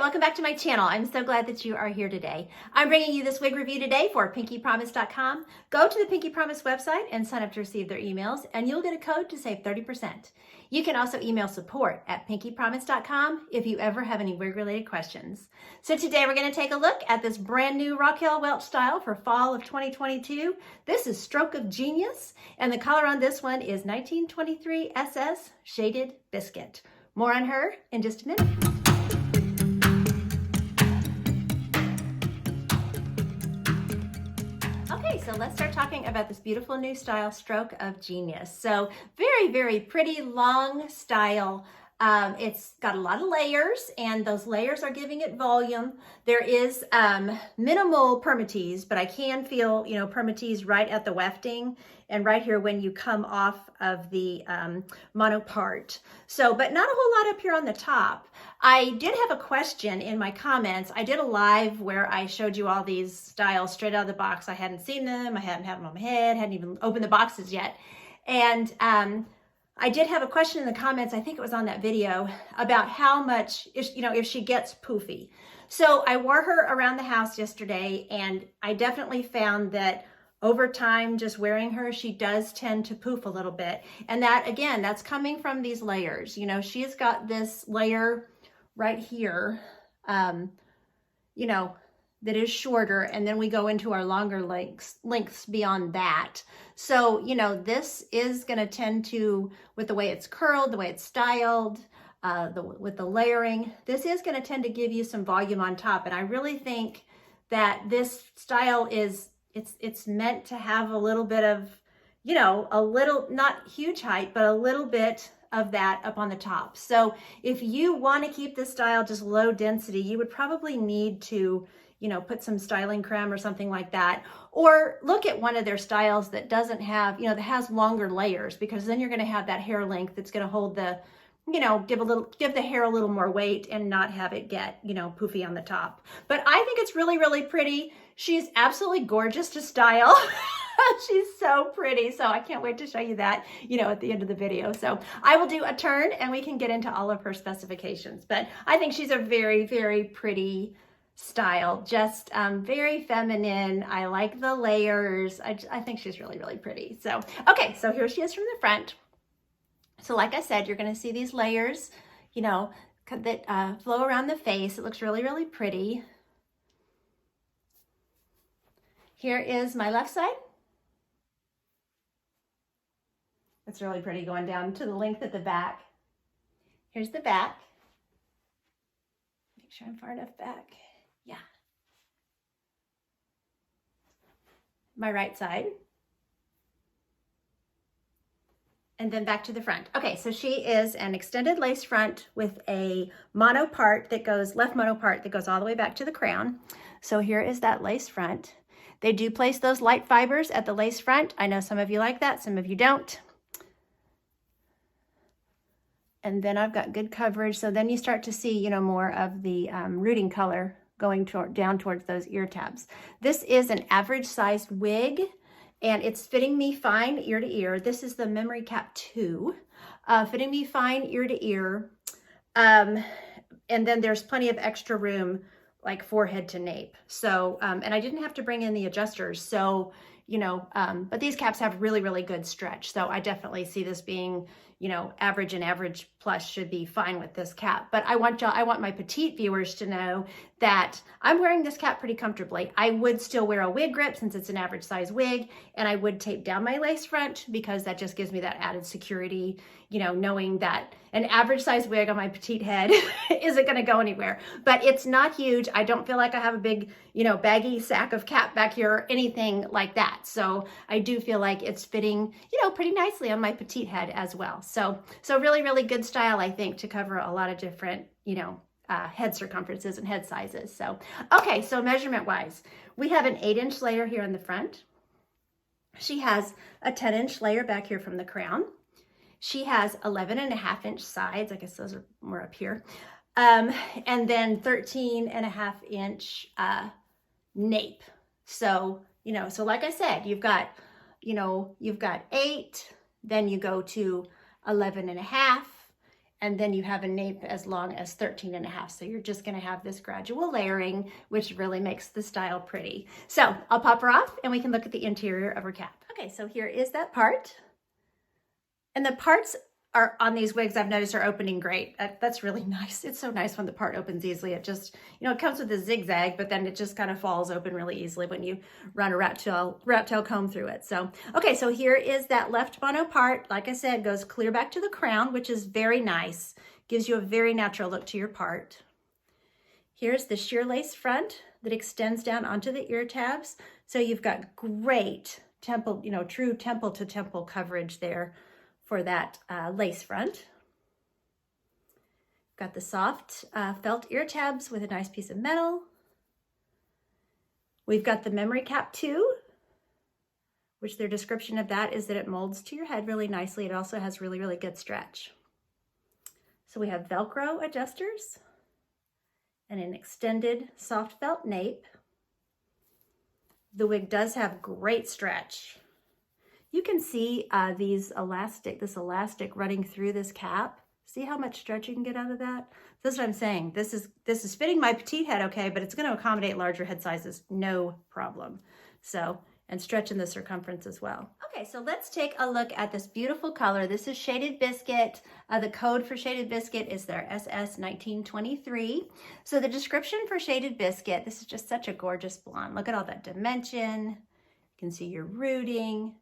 welcome back to my channel. I'm so glad that you are here today. I'm bringing you this wig review today for PinkyPromise.com. Go to the Pinky Promise website and sign up to receive their emails, and you'll get a code to save 30%. You can also email support@PinkyPromise.com if you ever have any wig-related questions. So today we're going to take a look at this brand new Raquel Welch style for fall of 2022. This is Stroke of Genius, and the color on this one is 1923 SS Shaded Biscuit. More on her in just a minute. Okay, so let's start talking about this beautiful new style, Stroke of Genius. So very, very pretty long style. It's got a lot of layers, and those layers are giving it volume. There is minimal permatease, but I can feel, permatease right at the wefting and right here when you come off of the mono part. So, but not a whole lot up here on the top. I did have a question in my comments. I did a live where I showed you all these styles straight out of the box. I hadn't seen them. I hadn't had them on my head. Hadn't even opened the boxes yet. And I did have a question in the comments, I think it was on that video, about how much, if she gets poofy. So I wore her around the house yesterday, and I definitely found that over time, just wearing her, she does tend to poof a little bit. And that, again, that's coming from these layers. She's got this layer right here, that is shorter, and then we go into our longer lengths beyond that. So, this is going to tend to, with the way it's curled, the way it's styled, with the layering, this is going to tend to give you some volume on top. And I really think that this style is, it's meant to have a little bit of, a little, not huge height, but a little bit of that up on the top. So if you want to keep this style just low density, you would probably need to put some styling creme or something like that, or look at one of their styles that doesn't have, that has longer layers, because then you're going to have that hair length that's going to hold the, give the hair a little more weight and not have it get, poofy on the top. But I think it's really, really pretty. She's absolutely gorgeous to style. She's so pretty. So I can't wait to show you that, at the end of the video. So I will do a turn and we can get into all of her specifications. But I think she's a very, very pretty style, just very feminine. I like the layers. I think she's really, really pretty. So, okay, so here she is from the front. So like I said, you're going to see these layers, that flow around the face. It looks really, really pretty. Here is my left side. It's really pretty going down to the length at the back. Here's the back. Make sure I'm far enough back. Yeah. My right side. And then back to the front. Okay, so she is an extended lace front with a mono part that goes, left mono part that goes all the way back to the crown. So here is that lace front. They do place those light fibers at the lace front. I know some of you like that, some of you don't. And then I've got good coverage. So then you start to see, more of the rooting color going down towards those ear tabs. This is an average sized wig, and it's fitting me fine ear to ear. This is the Memory Cap 2, fitting me fine ear to ear. And then there's plenty of extra room, like forehead to nape. So, and I didn't have to bring in the adjusters. So, but these caps have really, really good stretch. So I definitely see this being, average and average plus should be fine with this cap. But I want my petite viewers to know that I'm wearing this cap pretty comfortably. I would still wear a wig grip since it's an average size wig, and I would tape down my lace front because that just gives me that added security, knowing that an average size wig on my petite head isn't going to go anywhere. But it's not huge. I don't feel like I have a big, baggy sack of cap back here or anything like that. So I do feel like it's fitting, pretty nicely on my petite head as well. So really, really good style, I think, to cover a lot of different, head circumferences and head sizes. So, okay, so measurement wise, we have an 8-inch layer here in the front. She has a 10-inch layer back here from the crown. She has 11.5-inch sides. I guess those are more up here. And then 13.5-inch nape. So, so like I said, you've got 8, then you go to 11.5, And then you have a nape as long as 13.5. So you're just gonna have this gradual layering, which really makes the style pretty. So I'll pop her off and we can look at the interior of her cap. Okay, so here is that part. And the parts are on these wigs, I've noticed, are opening great. That's really nice. It's so nice when the part opens easily. It just, you know, it comes with a zigzag, but then it just kind of falls open really easily when you run a rat tail comb through it. So, okay, so here is that left mono part. Like I said, goes clear back to the crown, which is very nice. Gives you a very natural look to your part. Here's the sheer lace front that extends down onto the ear tabs. So you've got great temple, you know, true temple to temple coverage there for that lace front. Got the soft felt ear tabs with a nice piece of metal. We've got the memory cap too, which their description of that is that it molds to your head really nicely. It also has really, really good stretch. So we have Velcro adjusters and an extended soft felt nape. The wig does have great stretch. You can see this elastic running through this cap. See how much stretch you can get out of that? That's what I'm saying. This is fitting my petite head okay, but it's going to accommodate larger head sizes, no problem. So, and stretching the circumference as well. Okay, so let's take a look at this beautiful color. This is Shaded Biscuit. The code for Shaded Biscuit is their SS1923. So the description for Shaded Biscuit, this is just such a gorgeous blonde. Look at all that dimension. You can see your rooting.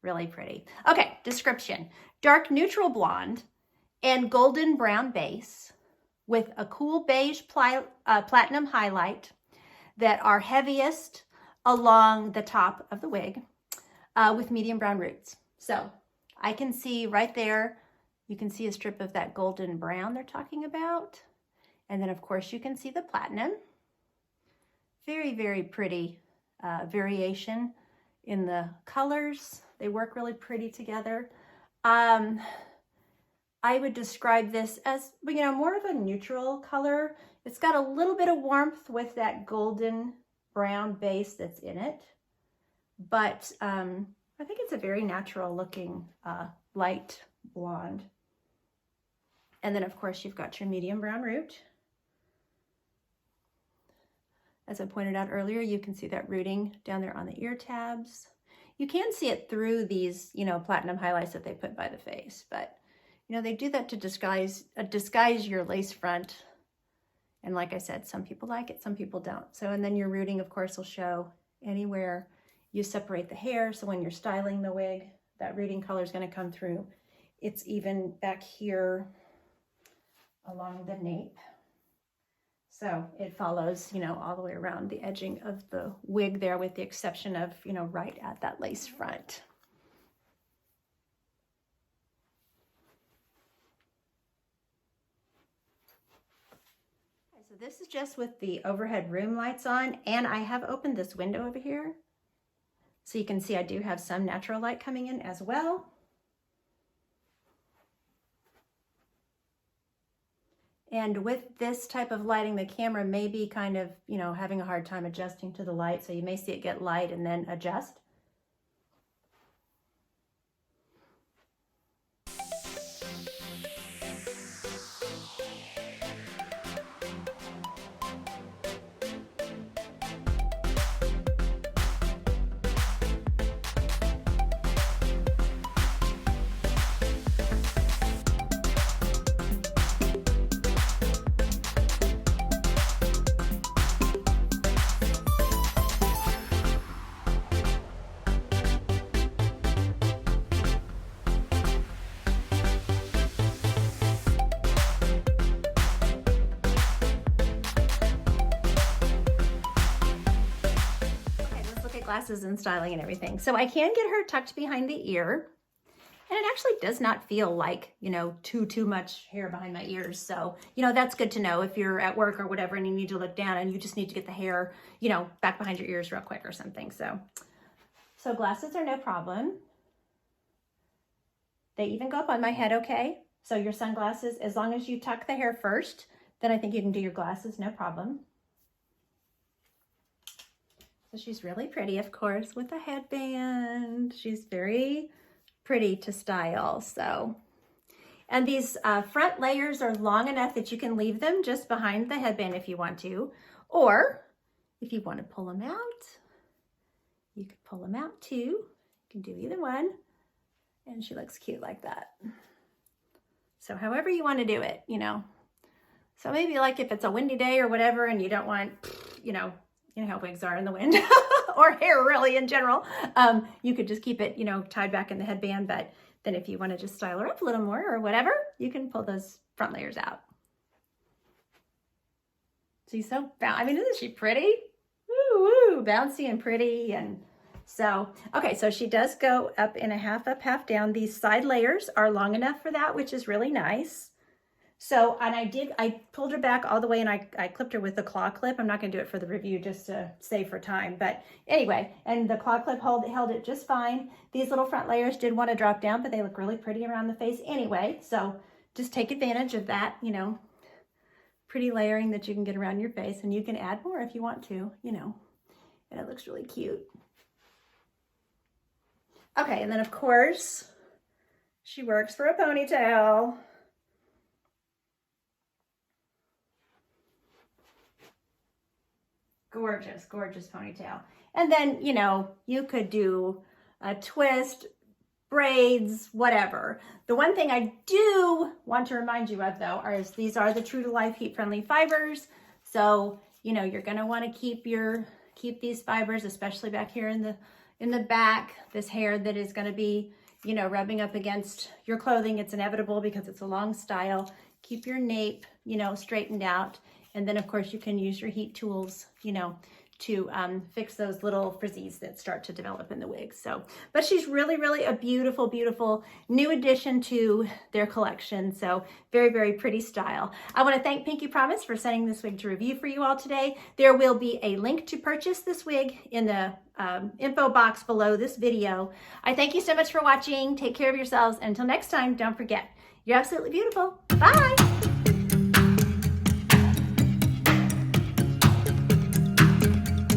Really pretty. Okay, description. Dark neutral blonde and golden brown base with a cool beige platinum highlight that are heaviest along the top of the wig with medium brown roots. So I can see right there, you can see a strip of that golden brown they're talking about. And then of course you can see the platinum. Very, very pretty variation in the colors. They work really pretty together. I would describe this as, you know, more of a neutral color. It's got a little bit of warmth with that golden brown base that's in it. But I think it's a very natural looking light blonde. And then of course you've got your medium brown root. As I pointed out earlier, you can see that rooting down there on the ear tabs. You can see it through these, you know, platinum highlights that they put by the face, but you know, they do that to disguise your lace front. And like I said, some people like it, some people don't. So, and then your rooting, of course, will show anywhere you separate the hair. So when you're styling the wig, that rooting color is going to come through. It's even back here along the nape. So it follows, you know, all the way around the edging of the wig there, with the exception of, you know, right at that lace front. Okay, so this is just with the overhead room lights on, and I have opened this window over here. So you can see I do have some natural light coming in as well. And with this type of lighting, the camera may be kind of, you know, having a hard time adjusting to the light. So you may see it get light and then adjust. Glasses and styling and everything. So I can get her tucked behind the ear, and it actually does not feel like, you know, too much hair behind my ears. So, you know, that's good to know if you're at work or whatever and you need to look down and you just need to get the hair, you know, back behind your ears real quick or something. So glasses are no problem. They even go up on my head okay. So your sunglasses, as long as you tuck the hair first, then I think you can do your glasses, no problem. So she's really pretty, of course, with a headband. She's very pretty to style. So, And these front layers are long enough that you can leave them just behind the headband if you want to. Or if you want to pull them out, you could pull them out too. You can do either one. And she looks cute like that. So however you want to do it, you know. So maybe like if it's a windy day or whatever and you don't want, you know how wigs are in the wind or hair really in general, you could just keep it, you know, tied back in the headband. But then if you want to just style her up a little more or whatever, you can pull those front layers out. She's so, I mean, isn't she pretty? Woo, woo, bouncy and pretty. And so, okay, so she does go up in a half up, half down. These side layers are long enough for that, which is really nice. So, and I pulled her back all the way and I clipped her with a claw clip. I'm not going to do it for the review just to save for time. But anyway, and the claw clip held it just fine. These little front layers did want to drop down, but they look really pretty around the face anyway. So just take advantage of that, you know, pretty layering that you can get around your face. And you can add more if you want to, you know, and it looks really cute. Okay, and then of course, she works for a ponytail. Gorgeous, gorgeous ponytail. And then, you know, you could do a twist, braids, whatever. The one thing I do want to remind you of though is these are the true to life heat friendly fibers. So, you know, you're going to want to keep these fibers, especially back here in the back, this hair that is going to be, you know, rubbing up against your clothing. It's inevitable because it's a long style. Keep your nape, you know, straightened out. And then, of course, you can use your heat tools, you know, to fix those little frizzies that start to develop in the wig. So, but she's really, really a beautiful, beautiful new addition to their collection. So very, very pretty style. I want to thank Pinky Promise for sending this wig to review for you all today. There will be a link to purchase this wig in the info box below this video. I thank you so much for watching. Take care of yourselves. Until next time, don't forget, you're absolutely beautiful. Bye.